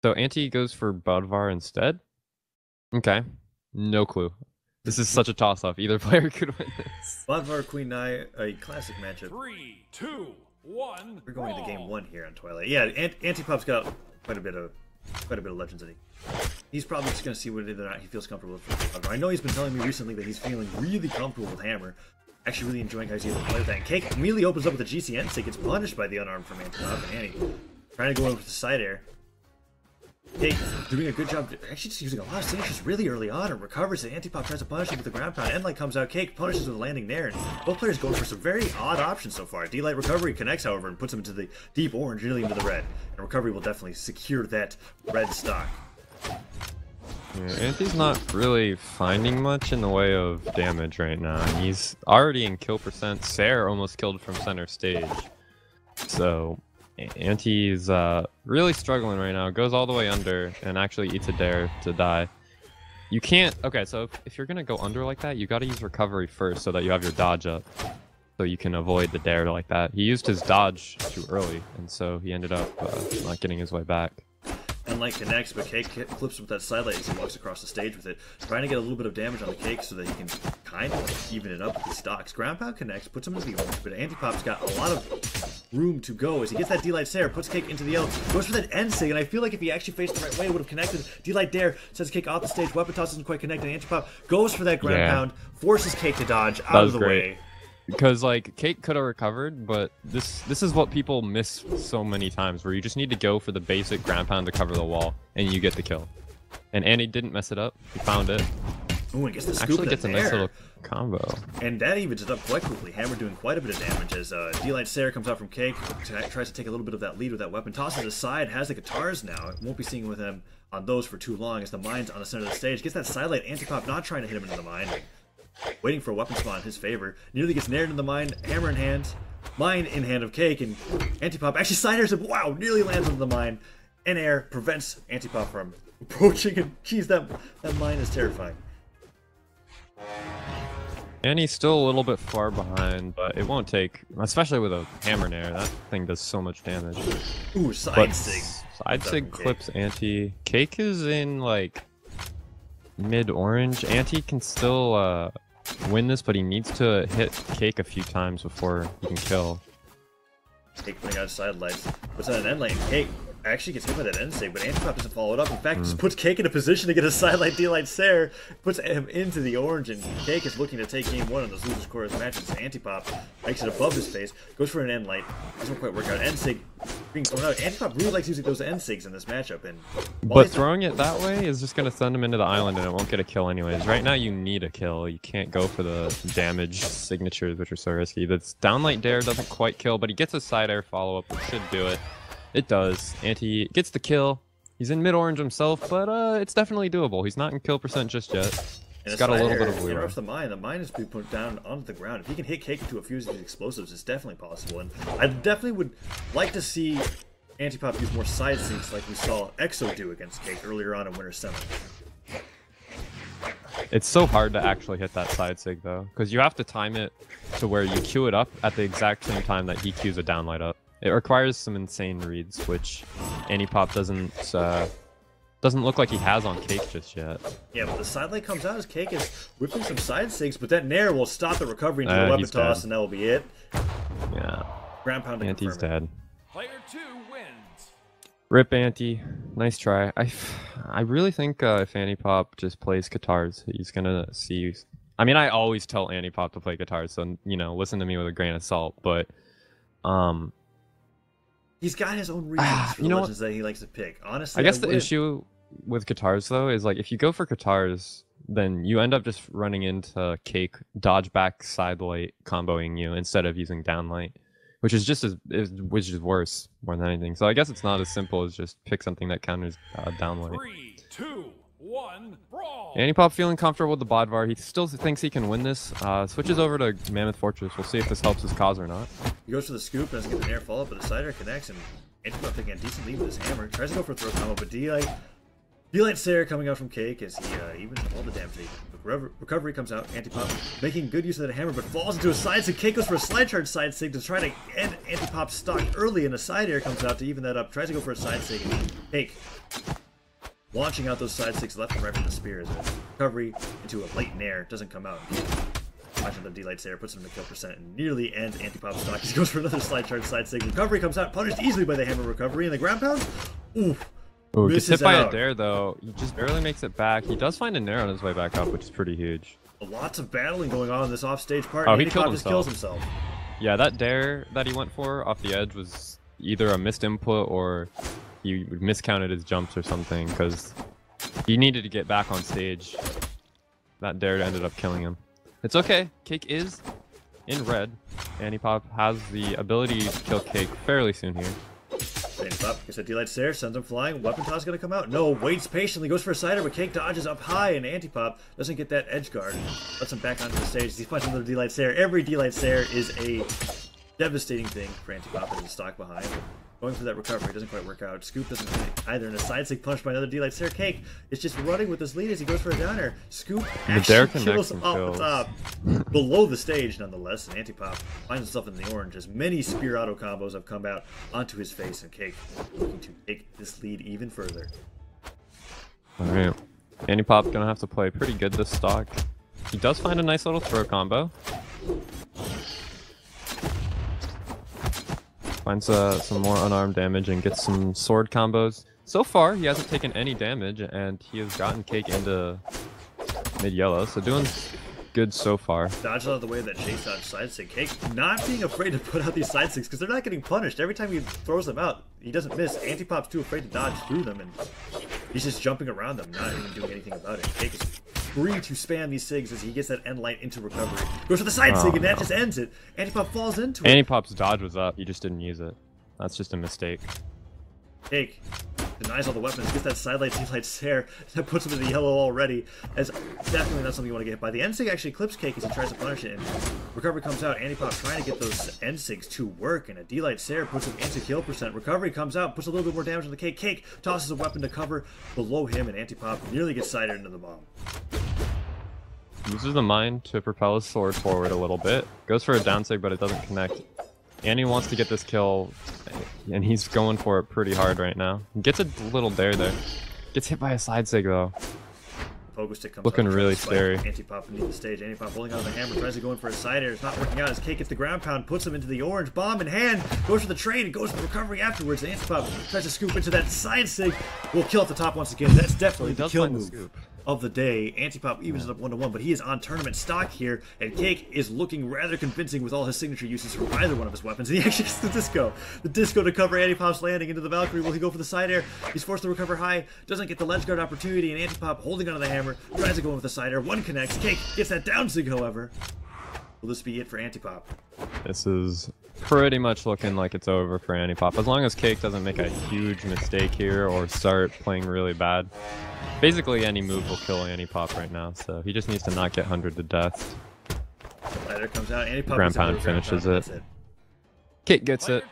So Anti goes for Bodvar instead? Okay. No clue. This is such a toss-up. Either player could win this. Bodvar Queen Nai, a classic matchup. 3, 2, 1. We're going to game 1 here on Twilight. Yeah, Anniepop's got quite a bit of legends in him. He's probably just going to see whether or not he feels comfortable with Bodvar. I know he's been telling me recently that he's feeling really comfortable with Hammer. Actually really enjoying how he's able to play with that. And Cake immediately opens up with the GCN, so he gets punished by the unarmed from Anniepop and Annie. Trying to go in with the side air. Cake doing a good job, actually just using a lot of signatures really early on and recovers. And Anniepop tries to punish him with the ground pound. Endlight comes out, Cake punishes with a landing there. And both players going for some very odd options so far. D-Light Recovery connects, however, and puts him into the deep orange, nearly into the red. And Recovery will definitely secure that red stock. Yeah, Anti's not really finding much in the way of damage right now. He's already in kill percent. Sarah almost killed from center stage. So Anti's really struggling right now. Goes all the way under and actually eats a dare to die. You can't... Okay, so if you're going to go under like that, you got to use recovery first so that you have your dodge up. So you can avoid the dare like that. He used his dodge too early, and so he ended up not getting his way back. Endlight connects, but Cake flips with that sidelight as he walks across the stage with it, trying to get a little bit of damage on the Cake so that he can kind of even it up with his stocks. Ground Pound connects, puts him into the orange, but Anniepop's got a lot of room to go as he gets that D-Light Stare, puts Cake into the L, goes for that end sig, and I feel like if he actually faced the right way, it would have connected. D-Light Dare sends Cake off the stage, weapon toss doesn't quite connect, and Anniepop goes for that ground pound, forces Cake to dodge out of the way. Because like Cake could have recovered, but this is what people miss so many times, where you just need to go for the basic ground pound to cover the wall, and you get the kill. And Annie didn't mess it up. He found it. Ooh, and gets the scoop. Actually gets a nice little combo. And that evens it up quite quickly. Hammer doing quite a bit of damage as D-Light Sarah comes out from Cake, tries to take a little bit of that lead with that weapon, tosses it aside, has the guitars now. Won't be seeing with him on those for too long as the mine's on the center of the stage. Gets that sidelight. Anniepop not trying to hit him into the mine. Waiting for a weapon spawn in his favor. Nearly gets nared in the mine. Hammer in hand. Mine in hand of Cake. And Anniepop actually side airs him. Wow, nearly lands into the mine. In air prevents Anniepop from approaching. And geez, that mine is terrifying. And he's still a little bit far behind, but it won't take, especially with a hammer nair. That thing does so much damage. Ooh, side sig. Side sig clips Anti. Cake is in like mid-orange. Anti can still win this, but he needs to hit Cake a few times before he can kill. Cake putting out sidelights. Puts on an end lane. Cake actually gets hit by that end sig, but Anniepop doesn't follow it up. In fact, just puts Cake in a position to get a sidelight D-Light Stare, puts him into the orange, and Cake is looking to take game 1 on those losers chorus matches. Anniepop makes it above his face, goes for an end light, doesn't quite work out. End sig being thrown out. Anniepop really likes using those end sigs in this matchup, and but throwing it that way is just going to send him into the island, and it won't get a kill anyways. Right now, you need a kill. You can't go for the damage signatures, which are so risky. That's downlight dare doesn't quite kill, but he gets a side air follow-up, which should do it. It does. Anti gets the kill. He's in mid-orange himself, but it's definitely doable. He's not in kill percent just yet. He's got a little bit of leeway. The mine is being put down onto the ground. If he can hit Cake into a few of these explosives, it's definitely possible. And I definitely would like to see Anniepop use more side sinks like we saw EXO do against Cake earlier on in Winter 7. It's so hard to actually hit that side sig though, because you have to time it to where you queue it up at the exact same time that he queues a downlight up. It requires some insane reads, which Anniepop doesn't look like he has on Cake just yet. Yeah, but the sidelight comes out as Cake is whipping some side sigs, but that nair will stop the recovery into the weapon toss, and that will be it. Yeah. Ground pound to Anti's dead. Player 2 wins. Rip Anti. Nice try. I really think if Anniepop just plays guitars, he's gonna see. I mean, I always tell Anniepop to play guitars, so you know, listen to me with a grain of salt. But he's got his own reasons for the legends that he likes to pick. Honestly, I guess the issue with guitars though is like if you go for guitars, then you end up just running into Cake dodge back sidelight comboing you instead of using downlight, which is just which is worse more than anything. So I guess it's not as simple as just pick something that counters downlight. 3, 2, 1, brawl. Anniepop feeling comfortable with the Bodvar. He still thinks he can win this. Switches over to Mammoth Fortress. We'll see if this helps his cause or not. He goes for the scoop, doesn't get the nair follow-up, but the side air connects, and Anniepop taking a decent lead with his hammer. Tries to go for a throw combo, but D-Light Delight Stare coming out from Cake as he evens all the damage. Recovery comes out. Anniepop making good use of that hammer, but falls into a side sig. Cake goes for a slide charge side sig to try to end Anniepop's stock early, and a side air comes out to even that up. Tries to go for a side sig. Cake launching out those side sigs left and right from the spears. Recovery into a late nair. Doesn't come out. Watching the Delight Stare puts him to kill percent and nearly ends Anniepop's stock. He goes for another slide charge side sig. Recovery comes out, punished easily by the hammer recovery, and the ground pound. Oof. Oh, gets hit by a dare though. He just barely makes it back. He does find a nair on his way back up, which is pretty huge. Lots of battling going on in this offstage part. Oh, he killed himself. Just kills himself. Yeah, that dare that he went for off the edge was either a missed input or he miscounted his jumps or something, because he needed to get back on stage. That dare ended up killing him. It's okay. Cake is in red. Anniepop has the ability to kill Cake fairly soon here. Anniepop gets a Delight Stare, sends him flying. Weapon toss gonna come out. No, waits patiently, goes for a cider, but Cake dodges up high, and Anniepop doesn't get that edge guard. Lets him back onto the stage. He's punching another Delight Stare. Every Delight Stare is a devastating thing for Anniepop and his stock behind. Going for that recovery doesn't quite work out. Scoop doesn't hit either, and a side sig punched by another Delight Stare. Cake is just running with this lead as he goes for a downer. Scoop actually kills off the top, below the stage nonetheless, and Anniepop finds himself in the orange as many spear auto combos have come out onto his face, and Cake looking to take this lead even further. Alright, Anniepop gonna have to play pretty good this stock. He does find a nice little throw combo. Finds some more unarmed damage and gets some sword combos. So far, he hasn't taken any damage, and he has gotten Cake into mid-yellow, so doing good so far. Dodges out of the way of that chase dodge side sig. Cake not being afraid to put out these side sigs because they're not getting punished. Every time he throws them out, he doesn't miss. Anniepop's too afraid to dodge through them, and he's just jumping around them, not even doing anything about it. Cake is free to spam these sigs as he gets that end light into recovery. Goes for the side sig, and that just ends it. Anniepop falls into it. Anniepop's dodge was up, he just didn't use it. That's just a mistake. Cake denies all the weapons, gets that side light, Delight Stare, that puts him in the yellow already, as definitely not something you want to get hit by. The end sig actually clips Cake as he tries to punish it, and recovery comes out. Anniepop trying to get those end sigs to work, and a Delight Stare puts him into kill percent. Recovery comes out, puts a little bit more damage on the Cake. Cake tosses a weapon to cover below him, and Anniepop nearly gets sided into the bomb. Uses the mine to propel his sword forward a little bit. Goes for a down sig, but it doesn't connect. Annie wants to get this kill, and he's going for it pretty hard right now. Gets a little dare there. Gets hit by a side sig though. Pogo stick comes looking really scary. Anniepop beneath the stage. Anniepop holding on to the hammer, tries to go in for a side air. It's not working out as Cake gets the ground pound, puts him into the orange. Bomb in hand, goes for the trade, and goes for the recovery afterwards. And Anniepop tries to scoop into that side sig. Will kill at the top once again. That's definitely the kill move of the day. Anniepop evens it up 1-1, but he is on tournament stock here, and Cake is looking rather convincing with all his signature uses from either one of his weapons. And he actually gets the disco. The disco to cover Anniepop's landing into the Valkyrie. Will he go for the side air? He's forced to recover high, doesn't get the ledge guard opportunity, and Anniepop holding onto the hammer, tries to go in with the side air. One connects. Cake gets that down sig, however. Will this be it for Anniepop? This is pretty much looking like it's over for Anniepop. As long as Cake doesn't make a huge mistake here or start playing really bad. Basically, any move will kill Anniepop right now, so he just needs to not get 100 to death. Ladder comes out. Anniepop ground pound finishes it. Cake gets it.